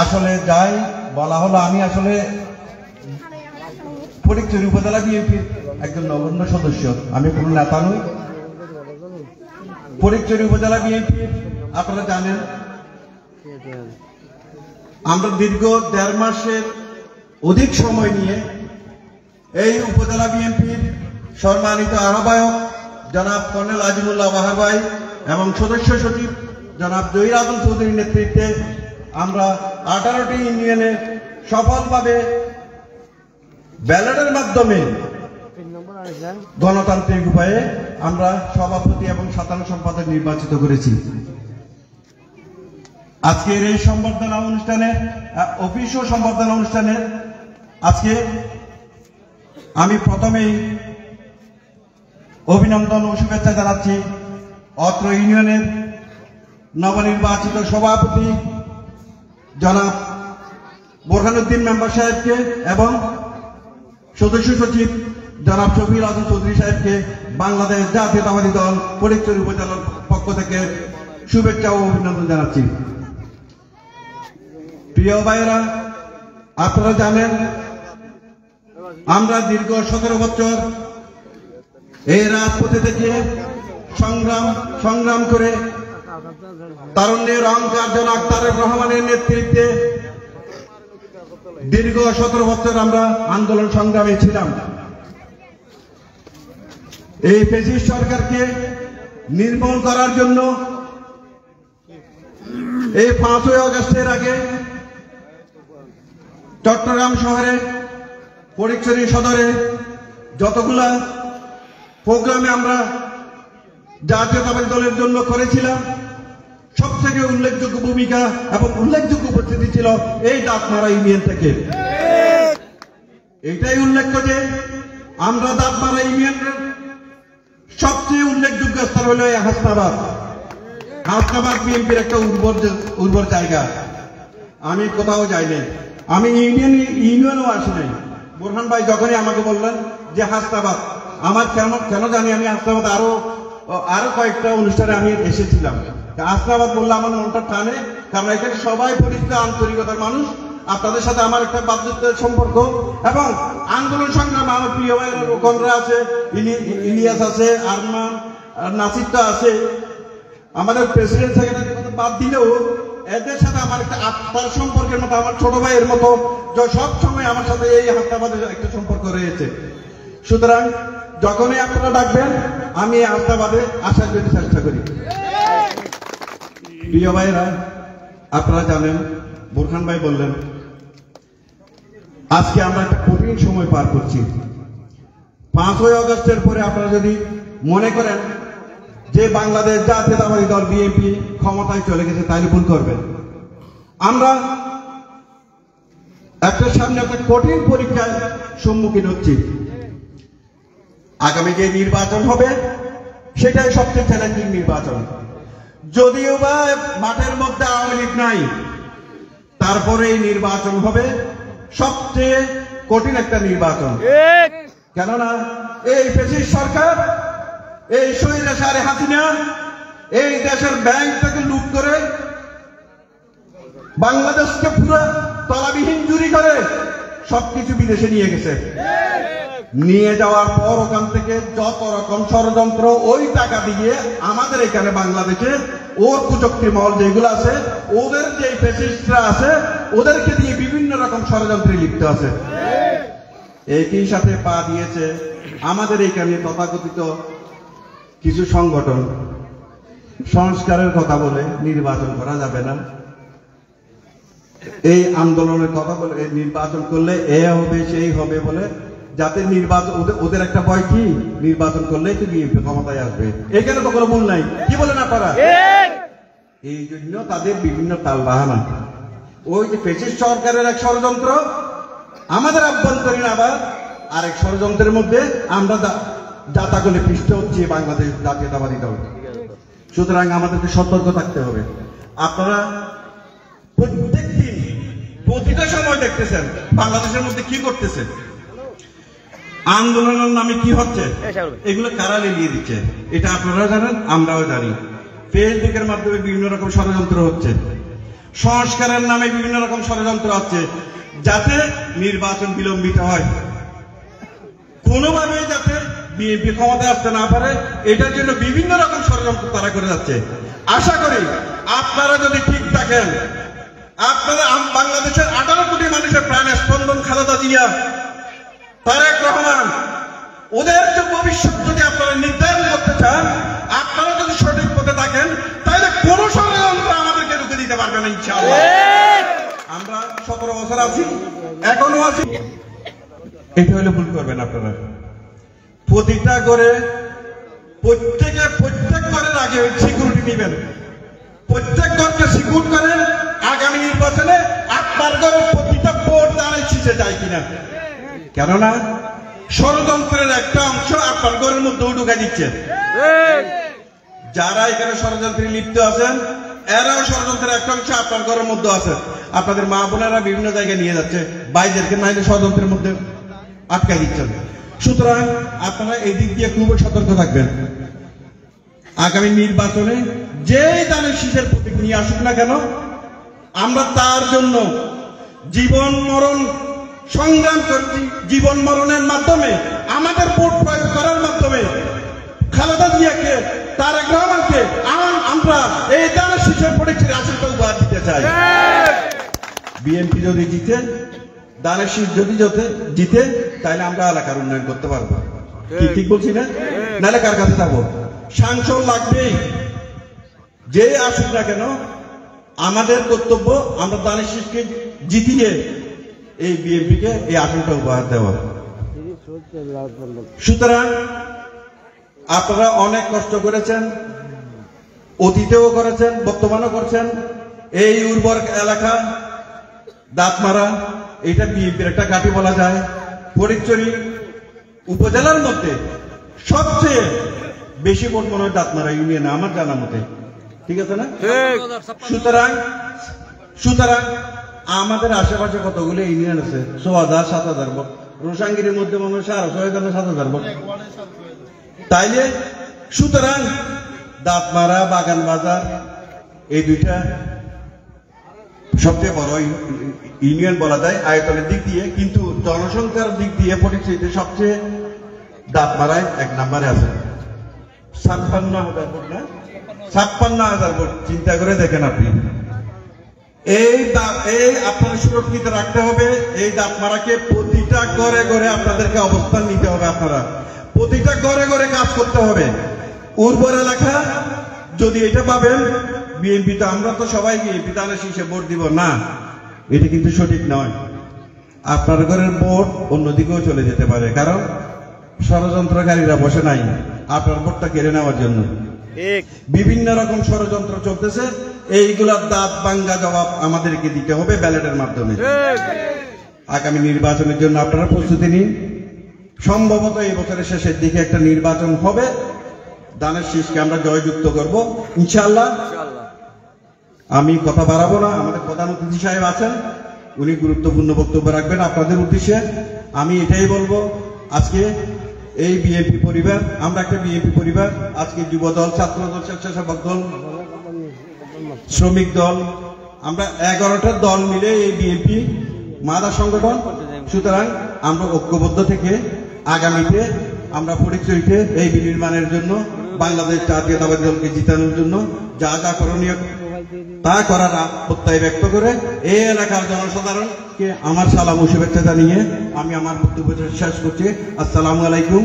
আসলে যাই বলা হলো, আমি আসলে ফটিকছড়ি উপজেলা বিএনপির একজন নগণ্য সদস্য, আমি কোনো নেতা নই। ফটিকছড়ি উপজেলা বিএনপির আপনারা জানেন আমরা দীর্ঘ ১.৫ মাসের অধিক সময় নিয়ে এই উপজেলা বিএনপির সম্মানিত আহ্বায়ক জনাব কর্নেল আজিমুল্লাহ বাহার ভাই এবং সদস্য সচিব জনাব জহির আদম চৌধুরীর নেতৃত্বে আমরা 18টি ইউনিয়নে সফলভাবে ব্যালটের মাধ্যমে গণতান্ত্রিক উপায়ে আমরা সভাপতি এবং সাধারণ সম্পাদক নির্বাচিত করেছি। আজকের এই সম্বর্ধনা অনুষ্ঠানের অফিস ও সম্বর্ধনা অনুষ্ঠানের আজকে আমি প্রথমেই অভিনন্দন ও শুভেচ্ছা জানাচ্ছি অত্র ইউনিয়নের নবনির্বাচিত সভাপতি জনাব বোরহানুদ্দিন মেম্বার সাহেবকে এবং সদস্য সচিব জনাব শফিউল আজম চৌধুরী সাহেবকে বাংলাদেশ জাতীয়তাবাদী দল ফটিকছড়ি উপজেলার পক্ষ থেকে শুভেচ্ছা ও অভিনন্দন জানাচ্ছি। প্রিয় ভাইয়েরা, আপনারা জানেন আমরা দীর্ঘ 17 বছর এই রাজপথে থেকে সংগ্রাম করে তারুণ্যের অহংকার জনাব তারেক রহমানের নেতৃত্বে দীর্ঘ 17 বছর আমরা আন্দোলন সংগ্রামে ছিলাম। এই ফ্যাসিস্ট সরকারকে নির্মূল করার জন্য এই 5ই আগস্টের আগে চট্টগ্রাম শহরে ফটিকছড়ি সদরে যতগুলা প্রোগ্রামে আমরা জাতীয়তাবাদী দলের জন্য করেছিলাম, সবথেকে উল্লেখযোগ্য ভূমিকা এবং উল্লেখযোগ্য উপস্থিতি ছিল এই দাঁতমারা ইউনিয়ন থেকে। এটাই উল্লেখ্য যে আমরা দাঁতমারা ইউনিয়নের সবচেয়ে উল্লেখযোগ্য স্থান হল এই হাসনাবাদ। হাসনাবাদ বিএনপির একটা উর্বর জায়গা। আমি কোথাও যাইনি, আমি ইউনিয়নও আসি নাই। বোরহান ভাই যখনই আমাকে বললেন যে হাসনাবাদ, আমার কেন জানি আমি হাসনাবাদ আরো কয়েকটা অনুষ্ঠানে আমি এসেছিলাম। হাসনাবাদ বললে আমার মনটা টানে, কারণ এখানে সবাই পরিষ্কার আন্তরিকতার মানুষ। আপনাদের সাথে আমার একটা বাধ্যতার সম্পর্ক এবং আন্দোলন সংগ্রামে আমার প্রিয় ভাই রোকনরা আছে, ইলিয়াস আছে, আরমান নাসিরটা আছে, আমাদের প্রেসিডেন্ট সেক্রেটারি বাদ দিলেও এদের সাথে আমার একটা আত্মার সম্পর্কের মতো, আমার ছোট ভাইয়ের মতো সব সময় আমার সাথে এই হাসনাবাদের একটা সম্পর্ক রয়েছে। সুতরাং যখনই আপনারা ডাকবেন আমি এই হাসনাবাদে আসার জন্য চেষ্টা করি। প্রিয় ভাইরা, আপনারা জানেন বোরহান ভাই বললেন আজকে আমরা একটা কঠিন সময় পার করছি। 5ই আগস্টের পরে আপনারা যদি মনে করেন যে বাংলাদেশ জাতীয়তাবাদী দল বিএনপি ক্ষমতায় চলে গেছে, তাহলে ভুল করবেন। আমরা একটা সামনে একটা কঠিন পরীক্ষার সম্মুখীন হচ্ছি। আগামী যে নির্বাচন হবে সেটাই সবচেয়ে চ্যালেঞ্জিং নির্বাচন। যদিও বা মাঠের মধ্যে আওয়ামী লীগ নাই, তারপরে এই নির্বাচন হবে সবচেয়ে কঠিন একটা নির্বাচন। কেননা এই ফ্যাসিস্ট সরকার, এই স্বৈরাচারী হাসিনা এই দেশের ব্যাংক থেকে লুট করে বাংলাদেশকে পুরো তলাবিহীন চুরি করে সবকিছু বিদেশে নিয়ে গেছে। নিয়ে যাওয়ার পর ওখান থেকে যত রকম ষড়যন্ত্র ওই টাকা দিয়ে আমাদের এখানে বাংলাদেশে ওর কুচক্রী মহল যেগুলো আছে, ওদের যে ফ্যাসিস্টরা আছে, ওদেরকে দিয়ে বিভিন্ন রকম ষড়যন্ত্রে লিপ্ত আছে। একই সাথে পা দিয়েছে আমাদের এখানে তথাকথিত কিছু সংগঠন। সংস্কারের কথা বলে নির্বাচন করা যাবে না, এই আন্দোলনের কথা বলে নির্বাচন করলে এ হবে সেই হবে বলে, যাতে নির্বাচন ওদের একটা ভয় কি নির্বাচন করলে তো বিএনপি ক্ষমতায় আসবে। এখানে তো কোনো ভুল নাই, কি বলেন আপনারা? এই জন্য তাদের বিভিন্ন তাল বাহানা। ওই যে ফ্যাসিস্ট সরকারের এক ষড়যন্ত্র, আমাদের আভ্যন্তরীণ আবার আরেক ষড়যন্ত্রের মধ্যে আমরা জাতাকলে পৃষ্ঠ হচ্ছে বাংলাদেশ জাতীয়তাবাদী দল। সুতরাং আমাদেরকে সতর্ক থাকতে হবে। আপনারা প্রত্যেক দিন প্রতিটা সময় দেখতেছেন বাংলাদেশের মধ্যে কি করতেছে, আন্দোলনের নামে কি হচ্ছে, এগুলো কারা লেলিয়ে দিচ্ছে এটা আপনারা জানেন, আমরাও জানি। ফেসবুকের মাধ্যমে বিভিন্ন রকম ষড়যন্ত্র হচ্ছে, সংস্কারের নামে বিভিন্ন রকম ষড়যন্ত্র হচ্ছে, যাতে নির্বাচন বিলম্বিত হয়, কোনোভাবে যাতে বিএনপি ক্ষমতায় আসতে না পারে, এটার জন্য বিভিন্ন রকম ষড়যন্ত্র তারা করে যাচ্ছে। আশা করি আপনারা যদি ঠিক থাকেন, আপনারা বাংলাদেশের 18 কোটি মানুষের প্রাণের স্পন্দন খালেদা জিয়া, তারেক রহমান, ওদের যে ভবিষ্যৎ যদি আপনারা নির্ধারণ করতে চান, আপনারা যদি সঠিক পথে থাকেন, তাহলে কোন ষড়যন্ত্র আমাদেরকে রুখে দিতে পারবে না ইনশাআল্লাহ। আমরা 17 বছর আছি, এখনো আছি, এটা হলে ভুল করবেন আপনারা। প্রতিটা করে প্রত্যেক ঘরের আগে সিকিউরিটি নেবেন, প্রত্যেক ঘরকে সিকিউর করেন। আগামী নির্বাচনে আপনার ঘরের প্রতিটা ভোট দাঁড়ায় শীষে যায় কিনা, কেননা ষড়যন্ত্রের একটা অংশ আপনার ঘরের মধ্যে ঢুকে দিচ্ছে। যারা এখানে ষড়যন্ত্রে লিপ্ত আছেন, এরাও ষড়যন্ত্রের একটা অংশ আপনার ঘরের মধ্যে আছে। আপনাদের মা বোনেরা বিভিন্ন জায়গায় নিয়ে যাচ্ছে, বাইরেকে নাইলে ষড়যন্ত্রের মধ্যে আটকা দিচ্ছেন। সুতরাং আপনারা এই দিক দিয়ে খুবই সতর্ক থাকবেন। আগামী নির্বাচনে যে দানের শীষের প্রতীক নিয়ে আসুক না কেন, আমরা তার জন্য জীবন মরণ সংগ্রাম করছি। জীবন মরণের মাধ্যমে, আমাদের ভোট প্রয়োগ করার মাধ্যমে খালেদা জিয়াকে, তারেক রহমানকে আমরা এই দানের শীষের প্রতীকের আসনটা উপহার দিতে চাই। বিএনপি যদি জিতে, দানের শীষ যদি জিতে, তাহলে আমরা এলাকার উন্নয়ন করতে পারবো। কি ঠিক বলছি না? নাহলে কার কাছে যাবো? সাংসদ লাগবেই, যে আসুক না কেন। আমাদের কর্তব্য আমরা দানের শীষকে জিতিয়ে এই বিএনপিকে এই আসনটা উপহার দেওয়া। সুতরাং আপনারা অনেক কষ্ট করেছেন, অতীতেও করেছেন, বর্তমানও করছেন। এই উর্বর এলাকা দাঁতমারা, এটা বিএনপির একটা ঘাঁটি বলা যায়। ফটিকছড়ি উপজেলার মধ্যে সবচেয়ে বেশি ভোট মনে হয় দাঁতমারা ইউনিয়নে, আমার জানা মতে, ঠিক আছে না? সুতরাং আমাদের আশেপাশে কতগুলো ইউনিয়ন আছে, 6000 7000 ভোট। রোসাঙ্গিরির মধ্যে মনে হয় 6,500 7,000 ভোট। তাইলে সুতরাং দাঁতমারা, বাগান বাজার, এই দুইটা সবচেয়ে বড় ইউনিয়ন বলা যায় আয়তনের দিক দিয়ে, কিন্তু জনসংখ্যার দিক দিয়ে ফটিকছড়িতে সবচেয়ে দাঁতমারায় 1 নম্বরে আছে। 56,000 ভোট না, 56,000 ভোট। চিন্তা করে দেখেন আপনি। এই আপনারা সুরক্ষিত রাখতে হবে। এই দাঁতমারাকে প্রতিটা ঘরে ঘরে আপনাদেরকে অবস্থান নিতে হবে। আপনারা প্রতিটা ঘরে ঘরে কাজ করতে হবে। উর্বর এলাকা যদি এটা পাবেন, বিএনপি তো আমরা তো সবাই বিএনপি দানের শীষে ভোট দিব না, এটা কিন্তু সঠিক নয়। আপনার ঘরের ভোট অন্যদিকেও চলে যেতে পারে, কারণ ষড়যন্ত্রকারীরা বসে নাই আপনার ভোটটা কেড়ে নেওয়ার জন্য। বিভিন্ন রকম ষড়যন্ত্র চলতেছে, এইগুলার দাঁত ভাঙ্গা জবাব আমাদেরকে দিতে হবে ব্যালটের মাধ্যমে। আগামী নির্বাচনের জন্য আপনারা প্রস্তুতি নিন। সম্ভবত এই বছরের শেষের দিকে একটা নির্বাচন হবে, দানের শীষকে আমরা জয়যুক্ত করব ইনশাআল্লাহ। আমি কথা বাড়াবো না, আমাদের প্রধান অতিথি সাহেব আছেন, উনি গুরুত্বপূর্ণ বক্তব্য রাখবেন আপনাদের উদ্দেশ্যে। আমি এটাই বলবো, আজকে এই বিএনপি পরিবার, আমরা একটা বিএনপি পরিবার। আজকে যুব দল, ছাত্র দল, স্বেচ্ছাসেবক দল, শ্রমিক দল, আমরা 11টা দল মিলে এই বিএনপি মাদা সংগঠন। সুতরাং আমরা ঐক্যবদ্ধ থেকে আগামীতে আমরা ফটিকছড়িতে এই বিনির্মাণের জন্য, বাংলাদেশ জাতীয়তাবাদী দলকে জিতানোর জন্য যা যা করণীয় তা করার প্রত্যয় ব্যক্ত করে এই এলাকার জনসাধারণকে আমার সালাম ও শুভেচ্ছা জানিয়ে আমি আমার বক্তব্য শেষ করছি। আসসালামু আলাইকুম।